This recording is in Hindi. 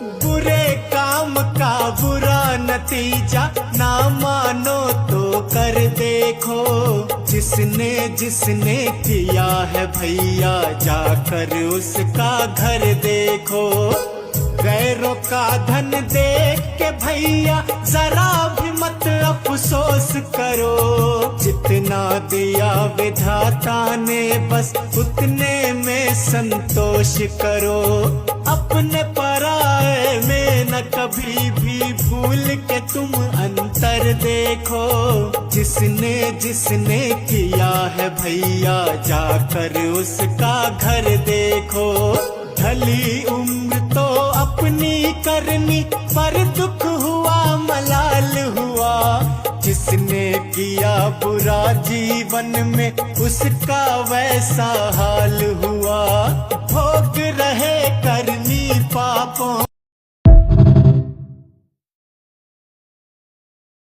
बुरे काम का बुरा नतीजा ना मानो तो कर देखो। जिसने जिसने किया है भैया जाकर उसका घर देखो। गैरों का धन देख के भैया जरा भी मत अफसोस करो। जितना दिया विधाता ने बस उतने में संतोष करो। अपने पराये में न कभी भी भूल के तुम अंतर देखो। जिसने जिसने किया है भैया जाकर उसका घर देखो। ढली उम्र तो अपनी करनी पर दुख हुआ मलाल हुआ। जिसने किया बुरा जीवन में उसका वैसा हाल हुआ।